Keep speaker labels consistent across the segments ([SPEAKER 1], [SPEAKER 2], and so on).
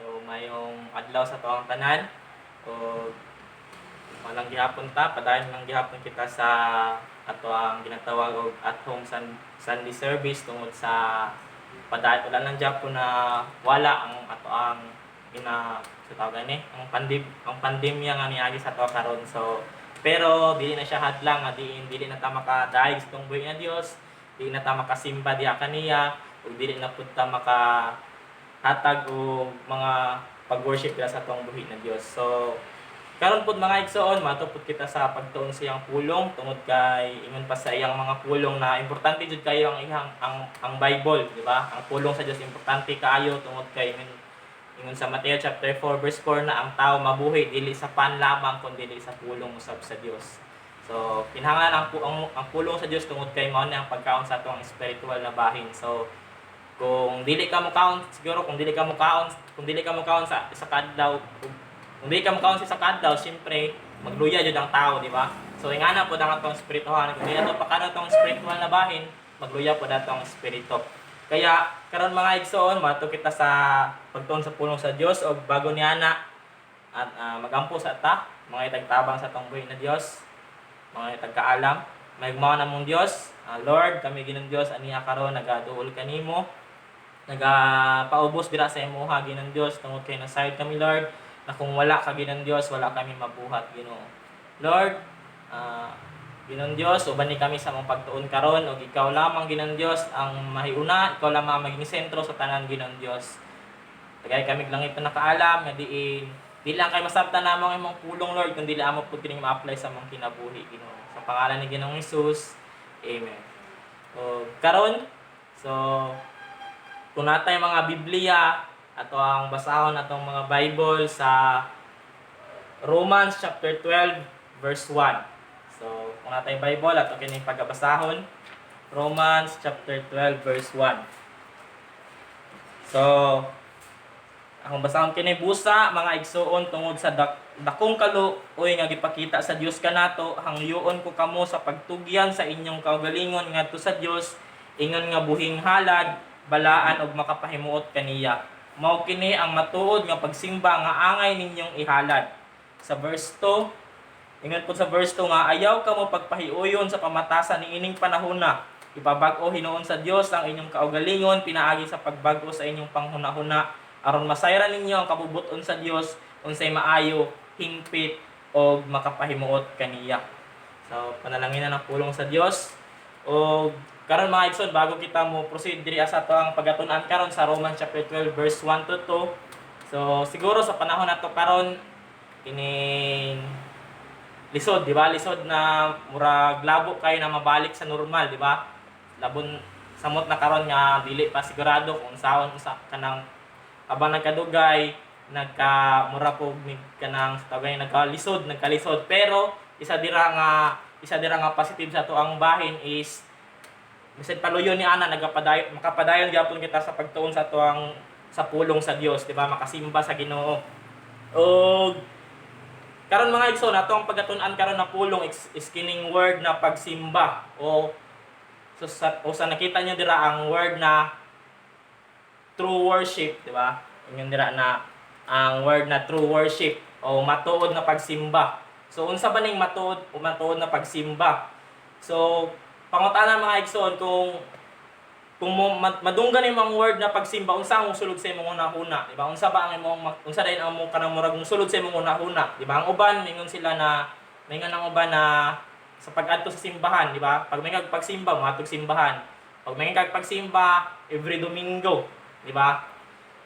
[SPEAKER 1] So mayong adlaw sa tuwang tanan o walang gihapon ta, padayon lang gihapon kita sa ato ang ginatawag og at home Sunday service tungod sa padayon wala lang gyapon na wala ang ato ang sa tawag ni ang pandemya nga niagi sa ato karon. So pero dili na siya hadlang nga dili na ta makadaig sa tong buhi nga Dios, dili na ta makasimba diha kaniya ug dili na pud ta maka hatag o mga pag-worship nila sa tuwang buhi na Dios. So karon pud mga igsoon, matupod kita sa pagtuon sa iyang pulong tungod kay ingon pa sa iyang mga pulong na importante jud kayo ang Bible, di ba? Ang pulong sa Dios importante kaayo tungod kay ingon sa Mateo chapter 4 verse 4 na ang tao mabuhi dili sa pan lamang kundi dili sa pulong usab sa Dios. So kinahanglan ang pulong sa Dios tungod kay mao na ang pagkaon sa atong spiritual na bahin. So kung dili ka mo kaon siguro kung dili ka mo kaon sa kadlaw kung di ka makaon sa kadlaw, siyempre magluya jud ang tao, di ba? So ingana po ang atong spirituhan. Kung di ato pakano tong spiritual na bahin, magluya po datong spirito. Kaya karon mga igsoon, mato kita sa pagtuon sa pulong sa Dios o bago niana at magampo sa ta, mga itagtabang sa tong buhi na Dios, mga itagkaalam, maigmao namong Dios, Lord, kami ginang Dios aniya karon nagaduol kanimo, nagapaubos dira sa imuha ginang Dios tungod kay nasayod kami Lord. Na kung wala ka ginang Dios, wala kami mabuhat Ginoo. Lord, ginang Dios, uban ni kami sa mong pagtuon karon ug ikaw lamang ginang Dios ang mahiuna, ikaw lamang maging sentro sa tanan ginang Dios. Tagay kami lang ito nakaalam nga di lang kay masabtan namang imong pulong Lord kundi amo pud kining ma-apply sa mong kinabuhi Ginoo. Sa pangalan ni Ginoong Hesus. Amen. O karon kung natay mga Biblia ato ang basahon atong mga Bible sa Romans chapter 12 verse 1. So, kung natay Bible ato kining pagabasahon, Romans chapter 12 verse 1. So, akong basahon kini busa mga igsoon tungod sa dakong kaluoy nga gipakita sa Dios kanato, hangyoon ko kamo sa pagtugyan sa inyong kaugalingon ngadto sa Dios, ingon nga buhing halad, balaan ug makapahimuot kaniya. Mao kini ang matuod nga pagsimba nga angay ninyong ihalad. Sa verse 2, ingon po sa verse 2 nga ayaw kamo pagpahiuyon sa pamatasan ni ining panahona. Ipabag-o hinuon sa Dios ang inyong kaugalingon pinaagi sa pagbag-o sa inyong panghuna-huna aron masayran ninyo ang kabubuton sa Dios unsay maayo, hingpit o makapahimuot kaniya. So panalangin na ng pulong sa Dios. O karon mga igsoon, bago kita mo proceed diri sa ato ang pagatun-an karon sa Romans chapter 12 verse 1 to 2. So siguro sa panahon nato karon kining lisod, di ba? Lisod na murag labo kay na mabalik sa normal, di ba? Labon samot na karon nga dili pa sigurado kung saon sa kanang abang nagkadugay, nagka-mura po kanang tawag nagkalisod, pero isa dira nga positive sa ato ang bahin is bisan paluyon ni ana makapadayon gyapon kita sa pagtuon sa tuang sa pulong sa Dios, di ba? Makasimba sa Ginoo. O karon mga igsoon nato ang pagatun-an karon na pulong is kining word na pagsimba o sa nakita niyo dira ang word na true worship, di ba? Ingon dira na ang word na true worship o matuod na pagsimba. So unsa ba ning matuod na pagsimba? So pangutana mga igsoon kung madunggan imong word na pagsimba unsa ang sulod sa imong hunahuna, di ba? Unsa din ang mo kanang murag sulod sa imong hunahuna, di ba? Ang uban mingon sila na mingon ang uban na sa pag-adto sa simbahan, di ba? Pag may pagsimba, matug simbahan. Pag may pagsimba every Domingo, di ba?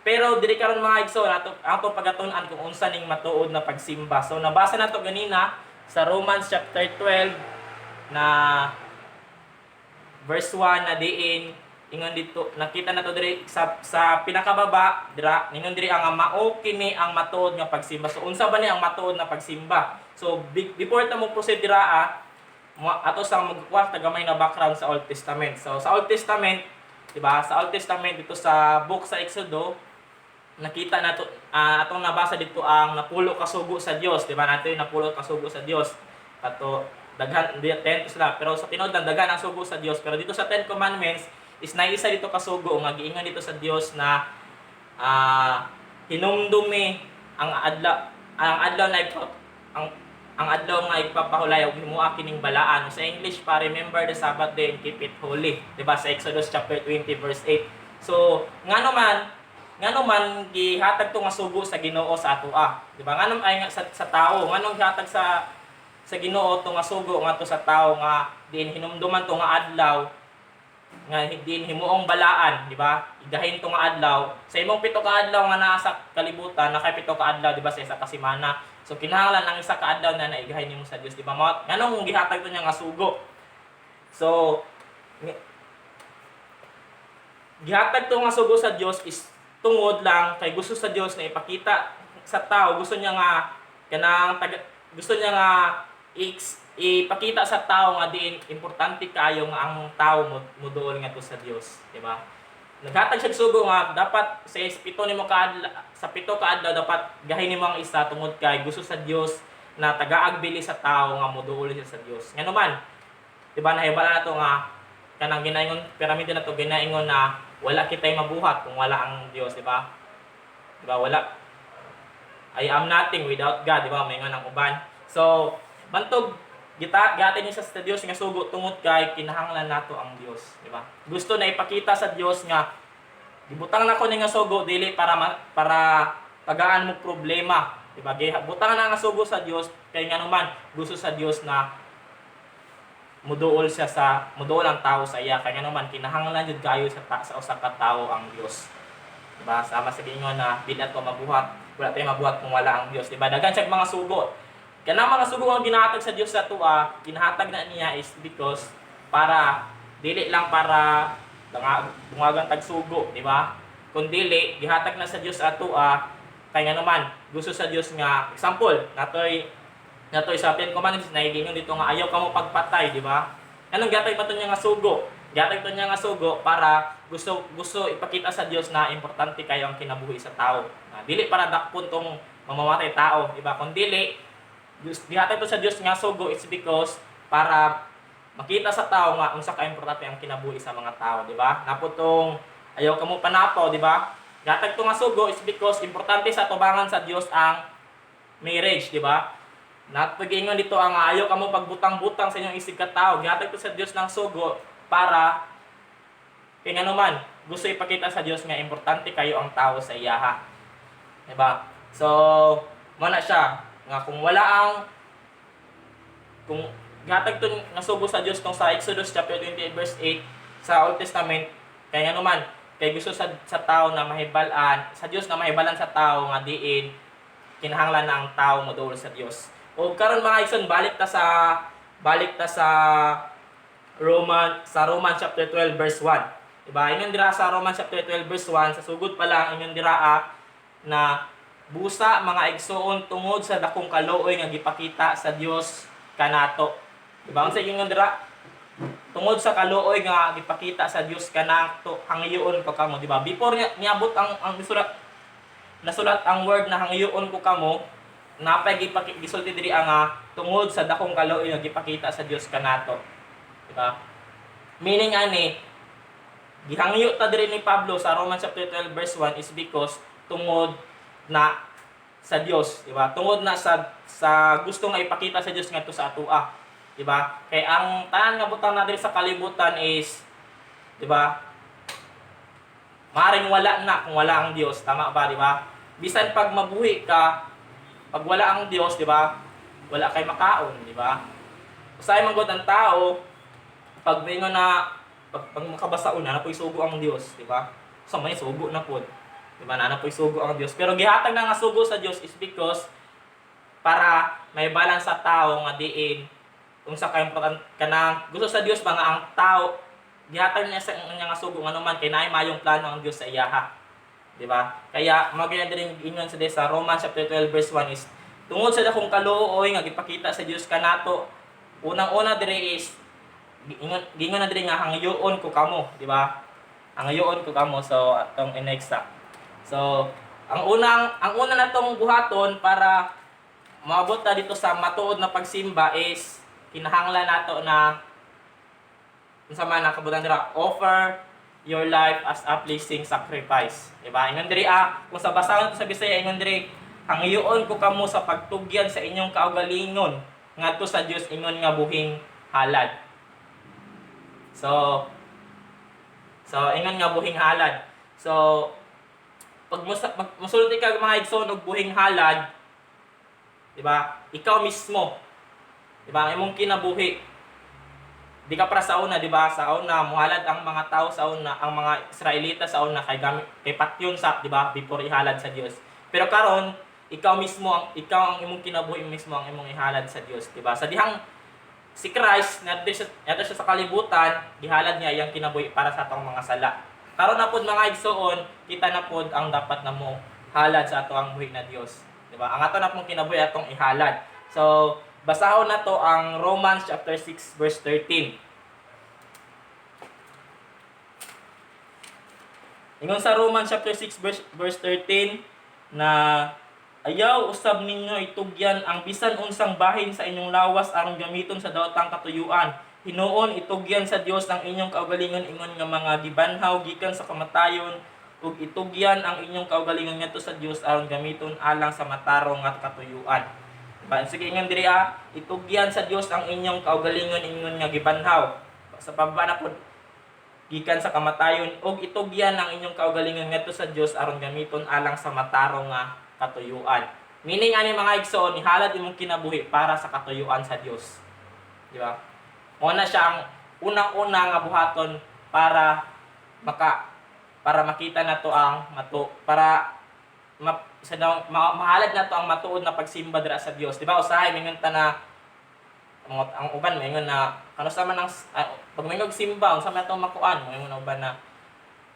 [SPEAKER 1] Pero diri karon mga igsoon ato pagatun-an kung unsa ning matuod na pagsimba. So nabasa nato ganina sa Romans chapter 12 na verse 1 na diin ingon dito nakita nato diri sa pinakababa dira ningon diri ang mao kini ang matuod nga pagsimba. So unsa ba ni ang matuod na pagsimba? So before ta mo proceed dira ato sa magkuha tagamay na background sa Old Testament. So sa Old Testament, di ba? Sa Old Testament dito sa book sa Exodo nakita nato atong nabasa dito ang napulo kasugo sa Dios, di ba? Nato yung napulo kasugo sa Dios. Ato daghan 10 sila pero sa tinud daghan ang sugo sa Dios, pero dito sa 10 commandments is naisa dito kasugo nga giingon dito sa Dios na hinumdumi ang adlaw na ang adlaw nga ipapahulay og himuha kining balaan. Sa English pa, remember the Sabbath day and keep it holy. Diba sa Exodus chapter 20 verse 8. So ngano man gihatag to nga sugo sa Ginoo sa atoa. Diba ngano ay sa tao, nganong gihatag sa Ginoo to nga sugo nga to sa tao nga diin hinumduman to nga adlaw nga diin himuong balaan, di ba? Igahin to nga adlaw. Sa imong pito ka adlaw nga naa sa kalibutan, nakay pito ka adlaw, di ba, sa isa ka semana. So kinahanglan ang isa ka adlaw na naigahin nimo sa Dios, di ba? Nganong gihatag to niya nga sugo? So gihatag to nga sugo sa Dios is tungod lang kay gusto sa Dios na ipakita sa tao, gusto niya nga ipakita sa tao nga diin importante kayo nga ang tao moduol nga to sa Dios, di ba? Naghatag siya sugo nga dapat sa pito ka adlaw dapat gahin nimo ang isa tungod kay gusto sa Dios na tagaagbili sa tao nga moduol siya sa Dios. Ngano man, di ba, nahibala na to nga kanang ginaingon piramide na to, ginaingon na wala kitay mabuhat kung wala ang Dios, di ba? Di ba, wala, I am nothing without God, di ba? May nga ng uban. So bantog gatin niya sa Dios nga sugo tungod kay kinahanglan nato ang Dios, di ba? Gusto na ipakita sa Dios nga gibutang nako ni nga sugo dili para tagaan mo problema, di ba? Butang na nga sugo sa Dios kay nganuman gusto sa Dios na muduol ang tao sa iya, kay nganuman kinahanglan jud kayo sa usa ka tawo ang Dios, di ba? Sama sa gingon na dili ato wala tayo mabuhat kung wala ang Dios, di ba? Daghan siya mga sugo. Kanang mga sugo nga ginahatag sa Dios sa tua, ginahatag na niya is because para dili lang para bungagang tagsugo, di ba? Kung dili gihatag na sa Dios sa tua kay nga naman gusto sa Dios nga example natoy sa Ten Commandments na igingon dito nga ayaw kamo pagpatay, di ba? Anong gatay pa to niya nga sugo? Gatay to niya nga sugo para gusto ipakita sa Dios na importante kayo ang kinabuhi sa tao. Dili para dakpon tong mamamatay tao, di ba? Kung dili gihatag to sa Dios nga sugo, it's because para makita sa tao nga unsa ka importante ang kinabuhi sa mga tao, di ba? Naputong ayaw kamo panapaw, di ba? Gihatag to nga sugo is because importante sa tubangan sa Dios ang marriage, di ba? Napag-ingon dito ang ayaw kamo pagbutang-butang sa inyong isig ka tao. Gihatag to sa Dios ng sugo para kay nganuman gusto ipakita sa Dios nga importante kayo ang tao sa iyaha, di ba? So mana siya nga kung gatag to nga sugo sa Dios tong sa Exodus chapter 28 verse 8 sa Old Testament, kay nga naman kay gusto sa tao na mahibalan sa Dios, na mahibalan sa tao nga diin kinahanglan na ang tao moduol sa Dios. O karon mga igsoon, balik ta sa Romans chapter 12 verse 1. Diba? Ingon dira sa Romans chapter 12 verse 1, sa sugod pa lang ingon dira na busa mga igsoon tungod sa dakong kaluoy nga gipakita sa Dios kanato. Diba? Unsa ingon dira? Tungod sa kaluoy nga gipakita sa Dios kanato, hangyoon ko kamo, diba? Before niabot ang nasulat ang word na hangyoon ko kamo, napay gisulti diri nga tungod sa dakong kaluoy nga gipakita sa Dios kanato. Diba? Meaning ani gihangyo ta diri ni Pablo sa Romans chapter 12 verse 1 is because tungod na sa Dios, di ba? Tungod na sa gusto nga ipakita sa Dios ngadto sa atoa, di ba? Kay ang tanan nga butang na diri sa kalibutan is, di ba? Maaring wala na kung wala ang Dios, tama ba, di ba? Bisan pag mabuhi ka, pag wala ang Dios, di ba? Wala kay makaon, di ba? Usay man gud ang tao pag mingon na pag makabasa una na po'y sugo ang Dios, di ba? So may sugo na pod. Di ba? Na po'y sugo ang Dios. Pero gihatag na nga sugo sa Dios is because para may balance sa tao nga diin unsa kay kanang gusto sa Dios ba nga ang tao gihatag niya sa nga sugo nga naman kay naay mayong plano ang Dios sa iyaha. Di ba? Kaya magyan din ingon sa Romans chapter 12 verse 1 is tungod sa dakong kaluoy nga gipakita sa Dios kanato, unang-una diri is gingon na diri nga hangyoon ko kamo, di ba? Hangyoon ko kamo, so atong ineksa. So ang una natong buhaton para maabot ta dito sa matuod na pagsimba is kinahanglan nato na unsa man nakabutan dira offer your life as a pleasing sacrifice. Diba? Ingon diri kung sa basahon sa Bisaya, ingon diri, hangiyoon ko kamo sa pagtugyan sa inyong kaugalingon ngadto sa Dios ingon nga buhing halad. So ingon nga buhing halad. So pag musulti ka mga igsoon og buhing halad, di ba? Ikaw mismo, di ba? Ang imong kinabuhi. Di ka para sa una, di ba? Sa una muhalad ang mga tao sa una, ang mga Israelita sa una kay patyon sa, di ba? Before ihalad sa Dios. Pero karon, ikaw ang imong kinabuhi mismo ang imong ihalad sa Dios, di ba? Sa dihang si Christ nadto siya sa kalibutan, gihalad niya iyang kinabuhi para sa atong mga sala. Karon na pod mga igsoon, kita na pod ang dapat na mo halad sa ato ang buhi na Dios. Di ba? Ang ato na pong kinabuhi atong ihalad. So, basahon na to ang Romans chapter 6 verse 13. Ingon sa Romans chapter 6 verse 13 na ayaw usab ninyo itugyan ang bisan unsang bahin sa inyong lawas aron gamiton sa dawatang katuyuan. Hinuon itugyan sa Dios ang inyong kaugalingon ingon nga mga gibanhaw gikan sa kamatayon ug itugyan ang inyong kaugalingon ngadto sa Dios aron gamiton alang sa matarong nga katuyuan. Diba? Sige ingon diri itugyan sa Dios ang inyong kaugalingon ingon nga gibanhaw sa pababa na pod gikan sa kamatayon ug itugyan ang inyong kaugalingon ngadto sa Dios aron gamiton alang sa matarong nga katuyuan. Meaning ani mga igsoon ihalad imong kinabuhi para sa katuyuan sa Dios. Di ba? Una siya ang unang-una nga buhaton para makita nato ang mahalad nato ang matuod na pagsimba dira sa Dios. Di ba? Usahay mingon ta na ang uban mingon na kano sa man ang pag mingog simba unsa man atong makuan mingon na uban na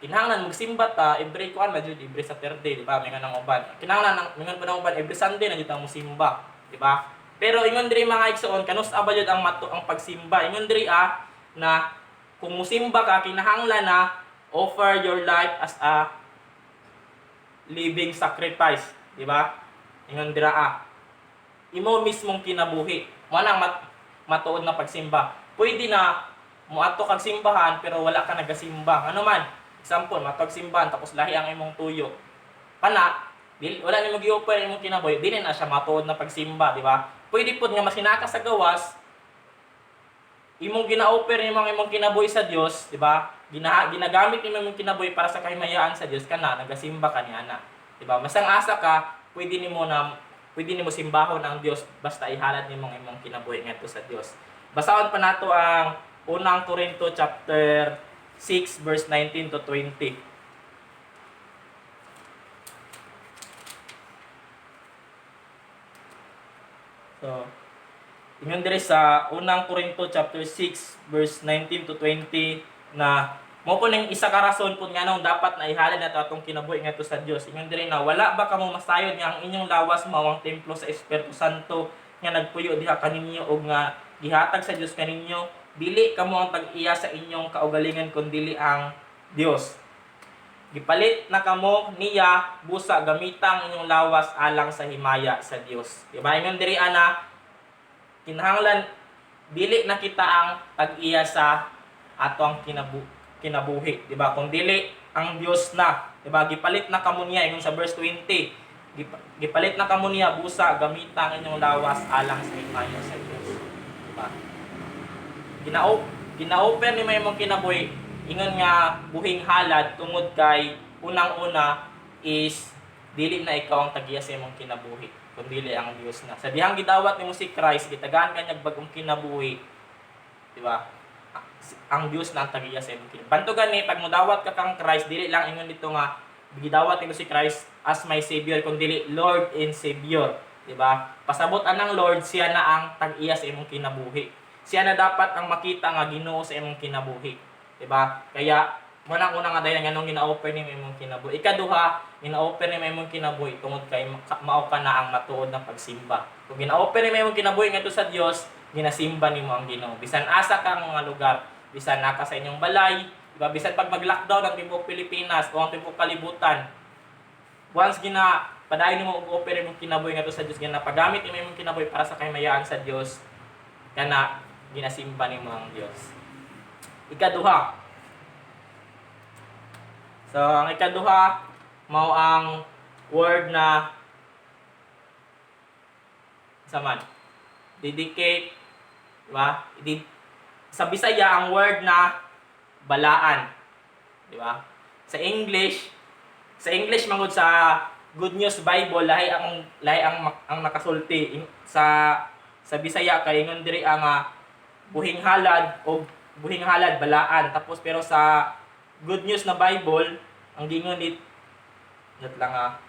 [SPEAKER 1] kinahanglan magsimba ta every kuan na jud every Saturday, di ba? Mingon ang uban. Kinahanglan mingon pa ang uban every Sunday na jud ang musimba, di ba? Pero ingon diri mga igsoon kanus ba jud ang pagsimba. Ingon diri na kung musimba ka kinahanglan na offer your life as a living sacrifice, di ba? Ingon dira imo mismong kinabuhi. Mo nang matuod na pagsimba. Pwede na muadto kag simbahan pero wala ka nagasimba. Ano man? Example, matog simbahan tapos lahi ang imong tuyo. Kana, wala nimo gi-offer imong kinabuhi, dili na siya matuod na pagsimba, di ba? Pwede pod nga masinaka sa gawas imong gina-offer imong kinabuhi sa Dios, di ba? Ginagamit imong kinabuhi para sa kahimayaan sa Dios kana nagasimba ka niana. Di ba? Masang asa ka, pwede nimo simbahon ang Dios basta ihalad nimo imong kinabuhi ngadto sa Dios. Basahon pa nato ang unang Korinto chapter 6 verse 19 to 20. So, ingon diri sa unang Korinto chapter 6 verse 19 to 20 na mo po ning isa ka rason pud nganong dapat na ihalad nato atong kinabuhi ngadto sa Dios. Ingon diri na wala ba kamo masayod nga ang inyong lawas mao ang templo sa Espiritu Santo nga nagpuyo diha kaninyo ug nga gihatag sa Dios kaninyo, dili kamo ang tag-iya sa inyong kaugalingon kundi ang Dios. Gipalit na kamo niya busa gamitang inyong lawas alang sa himaya sa Dios. Diba? Ingon diri kinahanglan dili na kita ang tag-iya sa atong kinabuhi, di ba? Kung dili ang Dios na, di ba? Gipalit na kamo niya ingon sa verse 20. Gipalit na kamo niya busa gamitang inyong lawas alang sa himaya sa Dios. Di ba? Gina-open ni may mong kinabuhi ingon nga buhing halad tungod kay unang-una is dili na ikaw ang tag-iya sa imong kinabuhi kundi ang Dios na. Sa dihang gidawat nimo si Christ, gitagaan kanyang bagong kinabuhi. Di ba? Ang Dios na ang tag-iya sa imong kinabuhi. Bantugan ni pag modawat ka kang Christ, dili lang ingon dito nga gidawat nimo si Christ as my Savior kundi Lord and Savior. Di ba? Pasabot anang Lord, siya na ang tag-iya sa imong kinabuhi. Siya na dapat ang makita nga Ginoo sa imong kinabuhi. Di ba? Kaya unang-una nga dahil nganong gina-offer ni imong kinabuhi. Ikaduha, gina-offer ni imong kinabuhi tungod kay mao ka na ang matuod ng pagsimba. Kung gina-offer ni imong kinabuhi ngadto sa Dios, ginasimba nimo ang Ginoo. Bisan asa ka nga lugar, bisan naka sa inyong balay, di ba? Bisan pag mag-lockdown ang tibuok Pilipinas o ang tibuok kalibutan. Once padayon nimo og offer imong kinabuhi ngadto sa Dios, ginapagamit nimo imong kinabuhi para sa kahimayaan sa Dios, kana ginasimba nimo ang Dios. Ikaduha, So ang ikaduha mao ang word na saman dedicate, di ba? Sa Bisaya ang word na balaan, di ba? Sa English mangod sa Good News Bible lahi ang nakasulti sa Bisaya kay ingon diri ang buhing halad o buhing halad balaan, tapos pero sa Good News na Bible ang gingon nit lang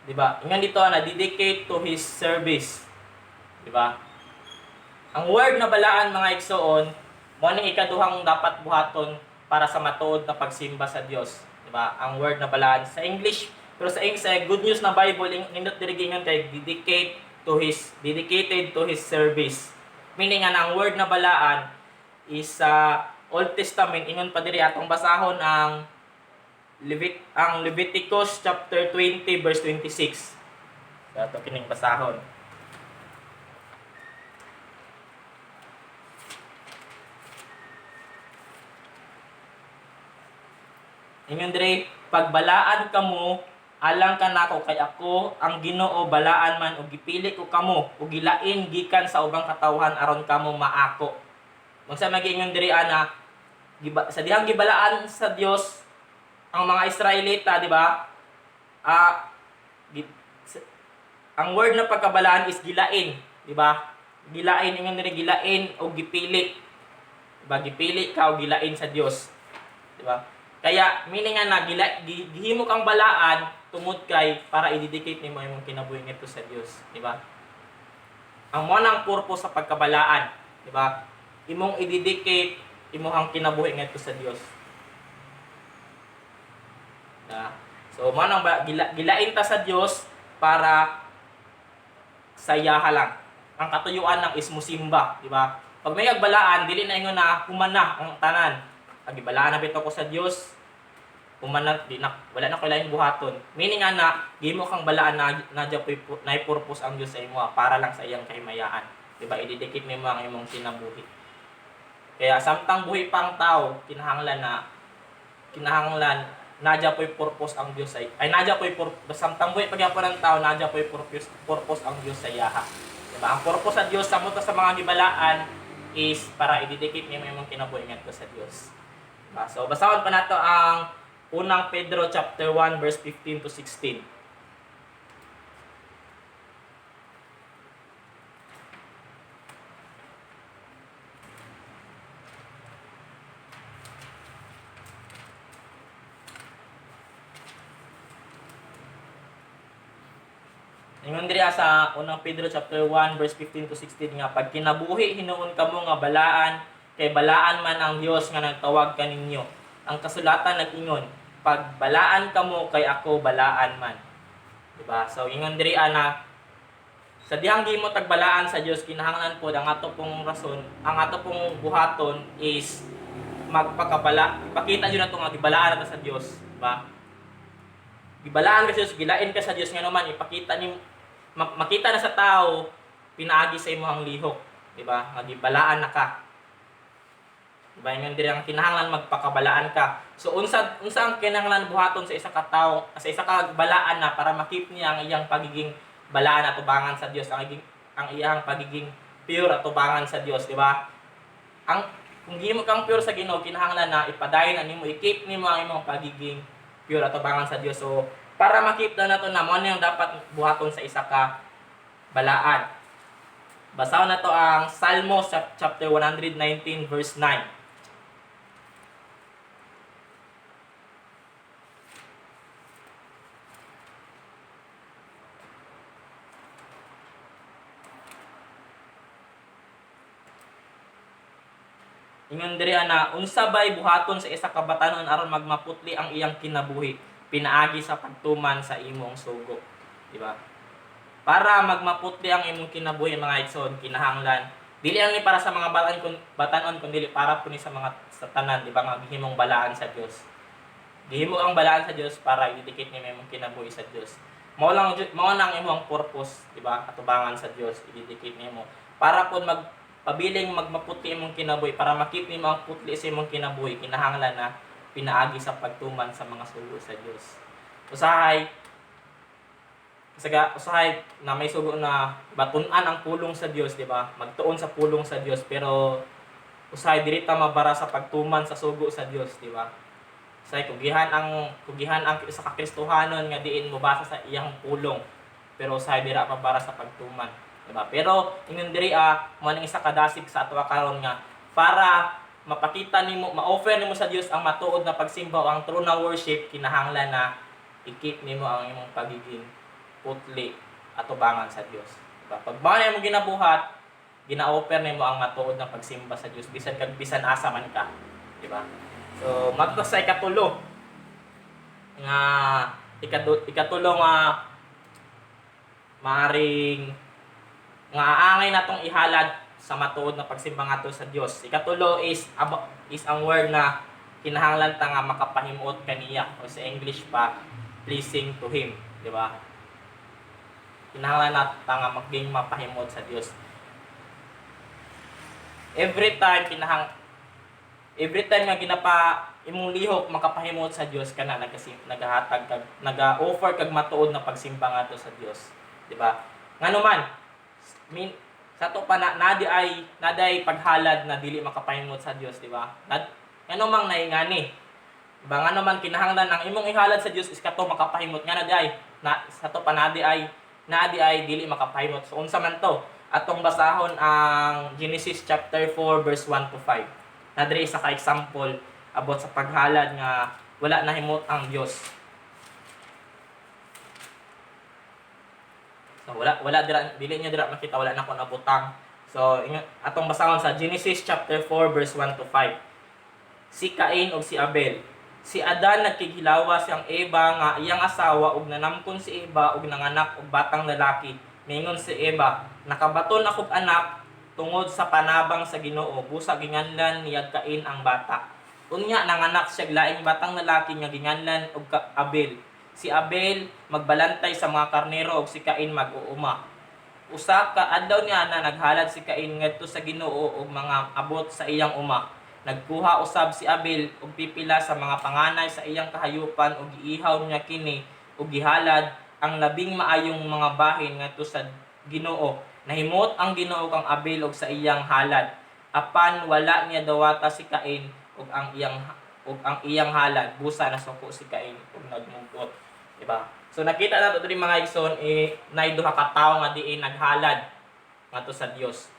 [SPEAKER 1] di ba? Ingon dito na dedicate to his service. Di ba? Ang word na balaan mga igsoon, mo ning ikaduhang dapat buhaton para sa matuod na pagsimba sa Dios, di ba? Ang word na balaan sa English, pero sa Good News na Bible nindot diri gingon kay dedicated to his service. Meaning ang word na balaan is sa Old Testament, ingon pa diri atong basahon ang Leviticus chapter 20 verse 26. Dato kining basahon. Ingon diri, pagbalaan kamo alang kanako kay ako ang Ginoo balaan man ug gipili ko kamo ug gilain gikan sa ubang katawhan aron kamo maako. Unsa mag-ingon diri sa dihang gibalaan sa Dios ang mga Israelita, di ba? Ang word na pagkabalaan is gilain, di ba? Gilain, ingon diri gilain o gipili. Di ba? Gipili ka o gilain sa Dios. Di ba? Kaya meaning na gihimo kang balaan tungod kay para i-dedicate nimo imong kinabuhi ngadto sa Dios, di ba? Ang mo nang purpose sa pagkabalaan, di ba? Imong i-dedicate imong kinabuhi ngadto sa Dios. So manang gilain ta sa Dios para sayaha lang. Ang katuyuan lang is musimba, di ba? Pag may agbalaan, dili na ingon na humana ang tanan. Agibalaan na bitaw ko sa Dios. Humana wala na ko lain buhaton. Meaning gimo kang balaan na purpose ang Dios sa imo para lang sa iyang kahimayaan. Di ba? I-dedicate nimo ang imong kinabuhi. Kaya samtang buhi pang tao, kinahanglan nadya po'y purpose ang Diyos nadya po'y samtang buhay pagyapon ng tao, nadya po'y purpose ang Diyos sa iyaha. Diba? Ang purpose sa Diyos sa mga gibalaan is para i-dedicate niyo imong kinabuhi ngadto sa Diyos. Diba? So basahon pa nato ang unang Pedro chapter 1 verse 15 to 16. Ingon diri sa unang Pedro chapter 1 verse 15 to 16 nga pag kinabuhi hinuon kamo nga balaan kay balaan man ang Dios nga nagtawag kaninyo. Ang kasulatan nag-ingon, pag balaan kamo kay ako balaan man. Diba? So ingon diri sa dihang gimo tagbalaan sa Dios kinahanglan pod ang ato pong rason, ang ato pong buhaton is ipakita jud nato nga gibalaan nato sa Dios, diba? Gibalaan ka sa Dios, gilain ka sa Dios nga naman makita na sa tao pinaagi sa imong lihok, di ba? Nga gibalaan na ka. Di ba? Ingon diri ang kinahanglan magpakabalaan ka. So unsa ang kinahanglan buhaton sa isa ka tawo, sa isa ka balaan na para makip niya ang iyang pagiging balaan at tubangan sa Dios, ang iyang pagiging pure at tubangan sa Dios, di ba? Kung gimo kang pure sa Ginoo, kinahanglan na ipadayon nimo, i-keep nimo ang imong pagiging pure at tubangan sa Dios. So para makip na nato na mo yung dapat buhaton sa isa ka balaan. Basahon na to ang Salmo chapter 119 verse 9. Ingon diri unsa bay buhaton sa isa ka batanon aron magmaputli ang iyang kinabuhi, pinaagi sa pagtuman sa imong sugo, di ba? Para magmaputli ang imong kinabuhi mga igsoon, kinahanglan dili lang ni para sa mga batanon kundi para po ni sa mga tanan, di ba, nga gihimong balaan sa Dios. Gihimo ang balaan sa Dios para ididikit nimo imong kinabuhi sa Dios. Mao lang imong purpose, di ba? Atubangan sa Dios, ididikit nimo para pud magpabiling magmaputi imong kinabuhi, para makip nimo ang putli sa imong kinabuhi, kinahanglan na pinaagi sa pagtuman sa mga sugo sa Dios. Usahay na may sugo na batun-an ang pulong sa Dios, di ba? Magtuon sa pulong sa Dios, pero usahay dili ta mabara sa pagtuman sa sugo sa Dios, di ba? Say kugihan ang isa ka Kristohanon nga diin mobasa sa iyang pulong. Pero say dira pa para sa pagtuman, di ba? Pero ingon diri mo ning isa ka dasig sa ato karon nga para mapakita nimo, ma-offer nimo sa Dios ang matuod na pagsimba o ang true na worship, kinahanglan na i-keep nimo ang imong pagiging putli at tubangan sa Dios. Diba? Pag ba mo ginabuhat, gina-offer nimo ang matuod na pagsimba sa Dios bisan asa man ka, di ba? So, magto sa ikatulo nga ikatulo nga maaring nga aangay natong ihalad sa matuod na pagsimba ngadto sa Dios. Ikatulo is ang word na kinahanglan ta nga makapahimuot kaniya, o sa English pa, pleasing to him, di ba? Kinahanglan natin nga maging mapahimuot sa Dios. Every time nga ginapa imong lihok makapahimot sa Dios kana nagahatag kag naga-offer kag matuod na pagsimba ngadto sa Dios, di ba? Ngano man sa to pa naday paghalad na dili makapahimot sa Dios, di ba? Ngano mang naingani, diba? Ngano man kinahanglan ang imong ihalad sa Dios is kato makapahimot nga sa to pa nadi ay dili makapahimot. So unsa man to? Atong basahon ang Genesis chapter 4 verse 1 to 5. Nadiri sa ka-example about sa paghalad nga wala nahimot ang Dios. So wala dili niya dira makita, wala na ko nabutang. So atong basahon sa Genesis chapter 4 verse 1 to 5. Si Cain ug si Abel. Si Adan nagkighilawa siyang Eva nga iyang asawa ug nanamkon si Eva ug nanganak og batang lalaki. Mingon si Eva, nakabaton akog anak tungod sa panabang sa Ginoo, busa ginganlan niya Cain ang bata. Unya nanganak siya laing batang lalaki nga ginganlan og Abel. Si Abel magbalantay sa mga karnero ug si Cain mag-uuma. Usa ka adlaw niya na naghalad si Cain ngadto sa Ginoo og mga abot sa iyang uma. Nagkuha usab si Abel og pipila sa mga panganay sa iyang kahayupan ug giihaw niya kini ug gihalad ang labing maayong mga bahin ngadto sa Ginoo. Nahimot ang Ginoo kang Abel og sa iyang halad, apan wala niya dawata si Cain ug ang iyang halad, busa nasuko si Cain ug nagmungkot, di ba? So nakita nato diri mga igsoon, nay duha ka tawo nga diin naghalad ngadto sa Dios.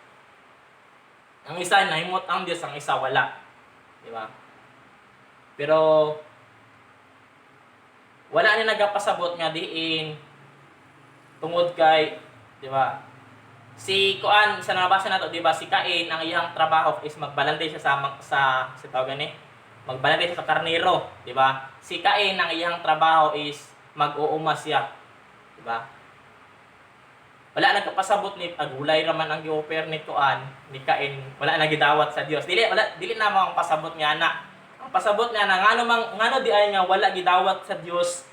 [SPEAKER 1] Ang isa nahimot ang Dios, ang isa wala, di ba? Pero wala ni nagapasabot nga diin tungod kay, di ba? Si Kuan sa nabasa nato, di ba, si Cain ang iyang trabaho is magbalantay siya sa tawag ni magbalantay siya sa karnero, di ba? Si Cain ang iyang trabaho is mag-uuma siya, di ba? Wala nagkapasabot ni agulay raman ang gi-offer ni Kuan ni Cain, wala na gidawat sa Dios. Dili na mo ang pasabot niya na. Ang pasabot niya na ngano di ay nga wala gidawat sa Dios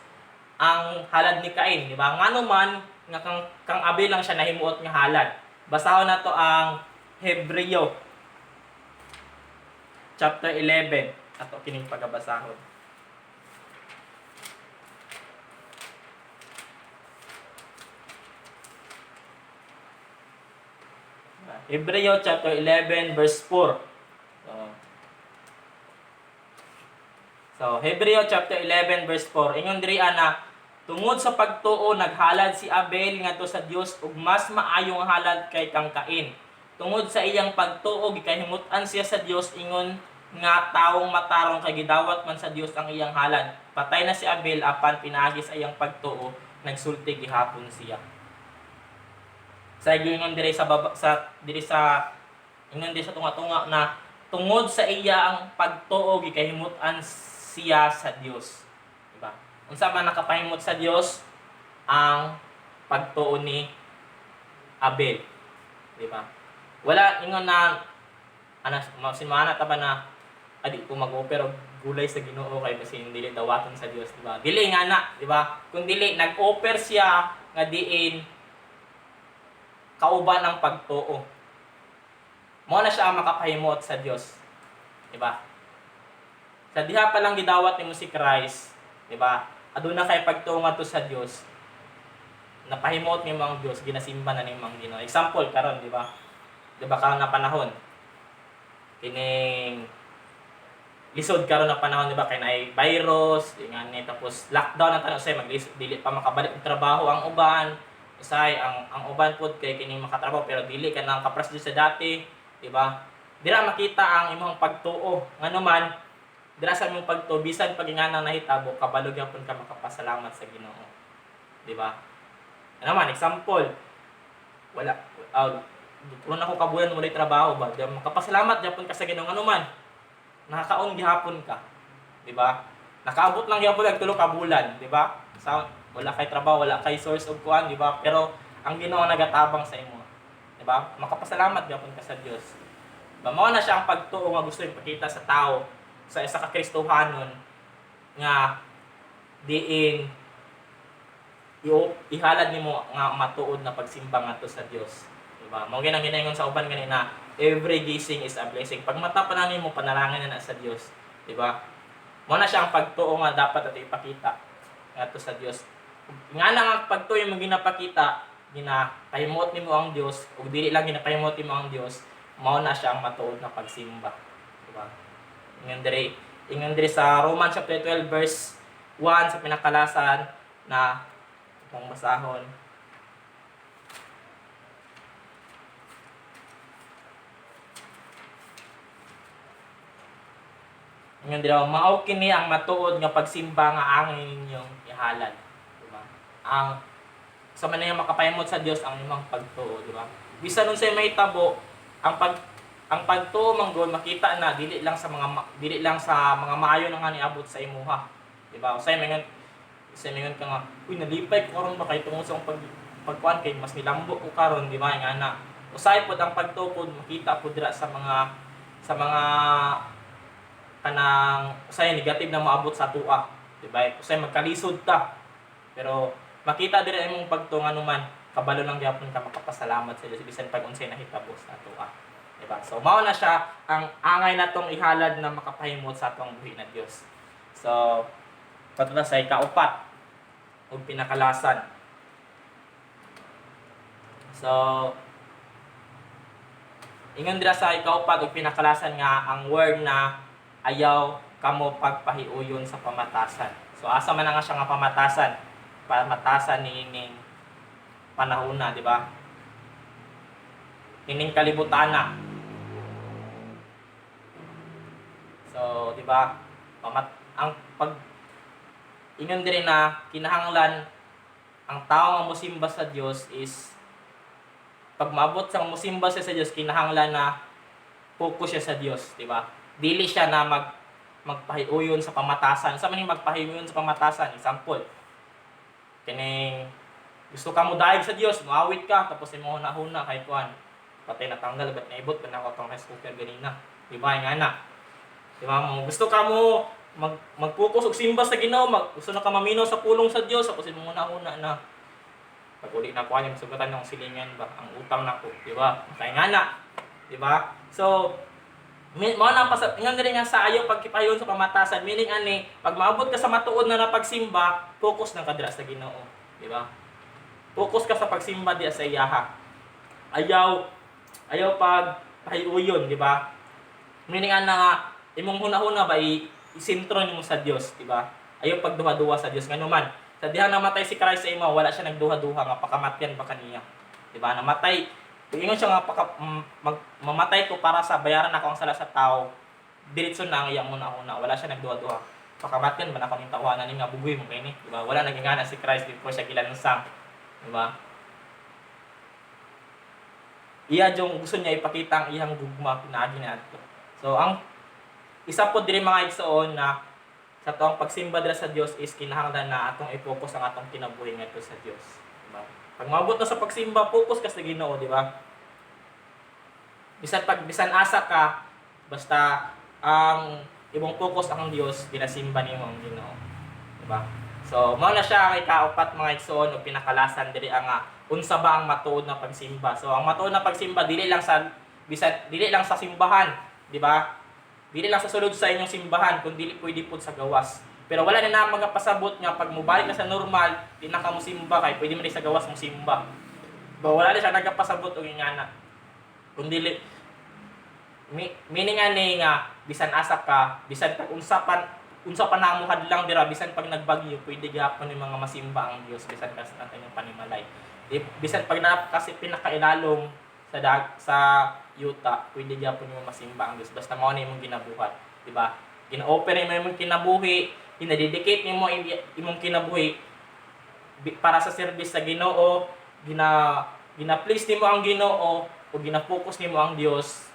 [SPEAKER 1] ang halad ni Cain, di ba? Ngano man nga kang Abel lang siya nahimuot nga halad. Basahon na to ang Hebreo chapter 11 ato kining pagabasahon. Hebreo chapter 11 verse 4. So Hebreo chapter 11 verse 4. Ingon diri ana, tungod sa pagtuo naghalad si Abel ngadto sa Dios ug mas maayong halad kay kang Cain. Tungod sa iyang pagtuo gikahimutan siya sa Dios, ingon nga tawong matarong kay gidawat man sa Dios ang iyang halad. Patay na si Abel apan pinaagi sa iyang pagtuo, nagsulti gihapon siya. Sa ingon diri sa tunga-tunga na tungod sa iyang pagtuo gikahimutan siya sa Dios. Diba? Unsa man nakapahimot sa Dios ang pagtuo ni Abel, di ba? Wala ingon na sinmana ta ba na adi ko mag-offer og gulay sa Ginoo kay basin dili dawaton sa Dios, di ba? Dili nga na, di ba? Kung dili nag-offer siya nga diin kauban ang pagtuo. Mao na siya ang makapahimot sa Dios, di ba? Sa diha pa lang gidawat nimo si Christ, di ba? Aduna kay pagtuo ngadto sa Dios. Napahimot nimo ang Dios, ginasimba na nimo ang Ginoo. Example karon, di ba? Di ba karon na panahon? Kining lisod karon na panahon, di ba, kay naay virus, nga ni tapos lockdown ang tanan usay dili pa makabalik og trabaho ang uban. Usay ang uban pud kay kini makatrabaho pero dili ka nang kapras sa dati, di ba? Dira makita ang imong pagtuo. Nganuman, dira sa imong pagtuo bisan pag ingana nahitabo kabalo gyapon ka makapasalamat sa Ginoo. Di ba? Naman example, wala kung ako kabulan mo trabaho ba, di ba? Makapasalamat gyapon ka sa Ginoo nganuman. Nakakaon gihapon ka, di ba? Nakaabot lang gyapon og 3 ka bulan, di ba? Sa wala kay trabaho, wala kay source of kuan, di ba? Pero ang Ginoo nagatabang sa imo, di ba? Makapasalamat gyapon ka sa Dios. Ba mao na siya ang pagtuo nga gusto ipakita sa tao sa isa ka Kristohanon nga diin ihalad nimo nga matuod na pagsimba ngadto sa Dios, di ba? Mao ginang ginaingon sa uban ganina, every gising is a blessing. Pag mata pa na nimo panalangin na sa Dios, di ba? Mao na siya ang pagtuo nga dapat ato ipakita ngadto sa Dios. Nga na nga pagtuo mo ginapakita, ginapahimot nimo ang Dios ug dili lang ginapahimot nimo ang Dios, mao na siya ang matuod na pagsimba, di ba? Ingon diri sa Romans chapter 12 verse 1 sa pinakalasan na itong basahon. Ingon diri, mao kini ang matuod nga pagsimba nga angin ninyong ihalad, di ba? Ang sa manayang makapahimot sa Dios ang imong pagtuo, di ba? Bisan unsay mahitabo, ang pagtuo manggod makita na dili lang sa mga maayo na nga niabot sa imuha, di ba? Usay mingon ka nga, uy nalipay ko karon ba kay tungod sa pagkuan kay mas nilambo ko karon, di ba? Nga na usay pod ang pagtuo pod makita pod dira sa mga kanang usay negative na moabot sa tuwa, di ba? Usay magkalisod ta, pero makita dira imong pagtuo nganuman kabalo lang gyapon ka makapasalamat sa Dios bisan pag unsay nahitabo sa tuwa. Diba? So, mao na siya ang angay natong ihalad na makapahimot sa atong buhi na Dios. So, patula sa ikaupat ug pinakalasan. So, ingon dira sa ikaupat ug pinakalasan nga ang word na ayaw kamo pagpahiuyon sa pamatasan. So, asa man nga siya nga pamatasan? Pamatasan niining panahon na, di ba? Ining kalibutan na. So, di ba? Ang pag ingon diri na kinahanglan ang tao nga mosimba sa Dios is pag maabot sa mosimba siya sa Dios, kinahanglan na focus siya sa Dios, di ba? Dili siya na magpahiuyon sa pamatasan. Sa man magpahiuyon sa pamatasan, example. Kining gusto ka mo daig sa Dios, muawit ka tapos imo hunahuna kay kuan. Patay natanggal bat naibot pa na ko tong rice cooker ganina. Di ba nga na? Di ba mo gusto ka mo mag-focus og simba sa Ginoo, gusto na ka maminaw sa pulong sa Dios, tapos imo hunahuna na. Pag uli na kuan yung sugatan ng silingan ba, ang utang nako, di ba? Kay nga na. Di ba? So mao na pasat ingon diri nga sa ayaw pagkipayon sa pamatasan, meaning ani pag maabot ka sa matuod na napagsimba, focus na ka dira sa Ginoo, di ba? Focus ka sa pagsimba diya sa iyaha. Ayaw pag pahiuyon, di ba? Meaning ana nga imong hunahuna ba isentro nimo sa Dios, di ba? Ayaw pagduha-duha sa Dios nganuman. Sa diha namatay si Christ sa imo, wala siya nagduha-duha nga pakamatyan ba kaniya. Di ba? Namatay. Ingon siya nga mamatay ko para sa bayaran ako ang sala sa tao. Diretso na ang iyang hunahuna, wala siya nagduha-duha. Pakamatyan ba nako ning tawanan ni nga bugoy mo kay ni, di ba? Wala nagingana si Christ before siya gilansang. Di ba? Iya jung gusto niya ipakita ang iyang gugma pinaagi nato. So ang isa po diri mga igsoon na sa tuang pagsimba dira sa Dios is kinahanglan na atong i-focus ang atong kinabuhi ngadto sa Dios, di ba? Pag maabot na sa pagsimba, focus ka sa Ginoo, di ba? Bisan asa ka, basta ang imong focus ang Dios, ginasimba nimo ang Ginoo. Diba? So, mao na siya kay kaupat mga igsoon o pinakalasan diri ang unsa ba ang matuod na pagsimba. So, ang matuod na pagsimba dili lang sa dili lang sa simbahan, di ba? Dili lang sa sulod sa inyong simbahan, kundi pwede pud sa gawas. Pero wala na na magpasabot nga pag mubalik na sa normal, di na ka mo simba kay pwede man sa gawas mo simba. Ba wala na siya nagpasabot og ingana. Kundi meaning ani nga bisan asa ka, bisan pag unsa pa na mo hadlang dira, bisan pag nagbagyo pwede gyapon ni mga masimba ang Dios bisan kas sa kanyang panimalay. Bisan pag na kasi pinakailalom sa yuta, pwede gyapon mo masimba ang Dios basta mao na imong ginabuhat, di ba? Gina-offer mo imong kinabuhi, dinededicate nimo imong kinabuhi para sa service sa Ginoo, gina-please nimo ang Ginoo o gina-focus nimo ang Dios.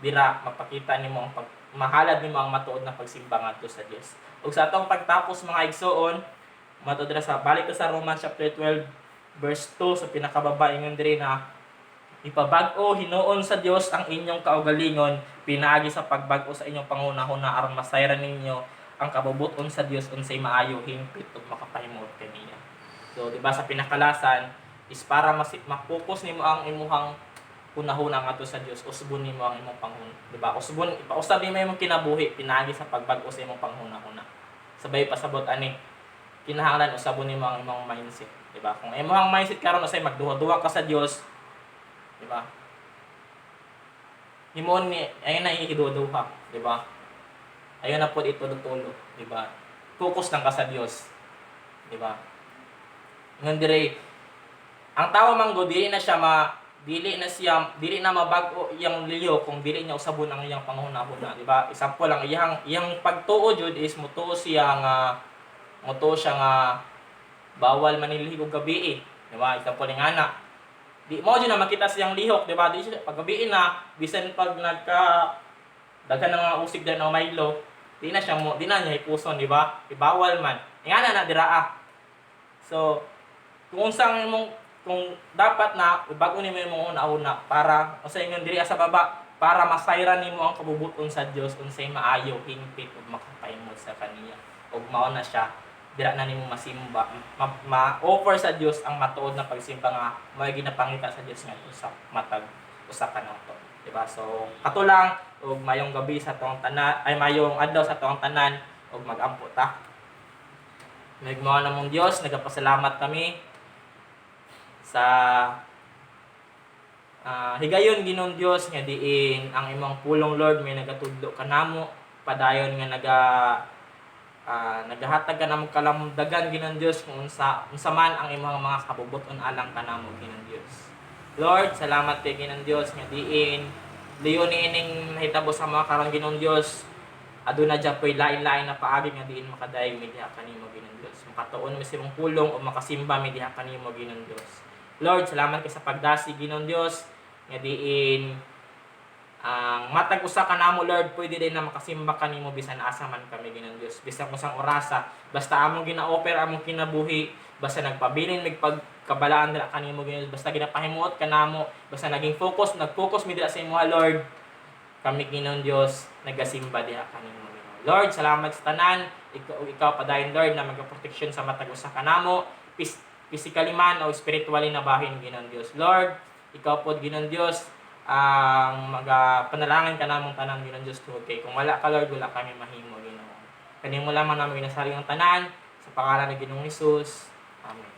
[SPEAKER 1] Dira mapakita nimo ang mahalad nimo ang matuod na pagsimba ngadto sa Dios. Ug sa atong pagtapos mga igsoon, matuod dira sa balik sa Romans chapter 12 verse 2 sa pinakababa ingon diri na ipabag-o hinuon sa Dios ang inyong kaugalingon pinaagi sa pagbag-o sa inyong pangunahuna aron masayran ninyo ang kabubuton sa Dios unsay maayo hingpit ug makapahimuot kaniya. So di ba sa pinakalasan is para ma-focus nimo ang imuhang hunahuna ngadto sa Dios, usbon nimo ang imong panghuna, di ba? Usbon ipausab nimo imong kinabuhi pinaagi sa pagbag-o sa imong panghunahuna. Sabay pasabot ani kinahanglan usabon nimo ang imong mindset, di ba? Kung imong mindset karon usay magduha-duha ka sa Dios, di ba? Himon ni ayon na ihiduha, di ba? Ayon na pud itulo-tulo, di ba? Focus lang ka sa Dios, di ba? Ngon dire ang tawo manggo dili na mabag-o iyang liyo kung dili niya usabon ang iyang panghuna-huna, di ba? Example lang iyang pagtuo jud is mutuo siya nga bawal maniligo gabi, di ba? Example ni ana. Di mo jud na makita siyang lihok, di ba? Di siya pag gabi na bisan pag daghan ng mga usig na Milo, di na niya ipuson, di ba? Ibawal man. Ingana na dira. So, kung dapat na bago nimo imong una para unsay ingon diri sa baba para masayran nimo ang kabubuton sa Dios unsay maayo hingpit ug makapahimot sa kaniya ug mao na siya dira na nimo masimba ma-offer sa Dios ang matuod na pagsimba nga mao ginapangita sa Dios nga usa matag usa ka nato, di ba? So kato lang ug mayong gabi sa tuong tanan ay mayong adlaw sa tuong tanan ug mag-ampo ta. Nagmao namong Dios, nagapasalamat kami sa higayon Ginoong Dios nga diin ang imong pulong Lord may nagatudlo kanamo padayon nga nagahatag ka namong kalamdagan Ginoong Dios kung unsa man ang imong mga kabubuton alang kanamo Ginoong Dios. Lord, salamat kay Ginoong Dios nga diin liyo ni ining nahitabo sa mga karon Ginoong Dios. Aduna dya po'y lain-lain na paagi nga diin makadayeg mi diha kanimo Ginoong Dios. Makatuon mi sa imong pulong o makasimba mi diha kanimo Ginoong Dios. Lord, salamat kay sa pagdasi Ginoong Dios nga diin ang matag usa ka namo Lord pwede din na makasimba kanimo bisan asa man kami Ginoong Dios bisan kung sang orasa basta among gina-offer among kinabuhi basta nagpabilin mig pagkabalaan dira kanimo Ginoong Dios basta ginapahimuot kanamo basta nag-focus mi dira sa imo Lord kami Ginoong Dios nagasimba diha kanimo Ginoong. Lord, salamat sa tanan ikaw padayon Lord na magproteksyon sa matag usa ka namo physically man o spiritually na bahin Ginoong Dios. Lord, ikaw pod Ginoong Dios ang panalangin ka namong tanan Ginoong Dios tungod kay kung wala ka Lord wala kami mahimo Ginoo. Kanimo lamang namin ginasali ang tanan sa pangalan ni Ginoong Hesus. Amen.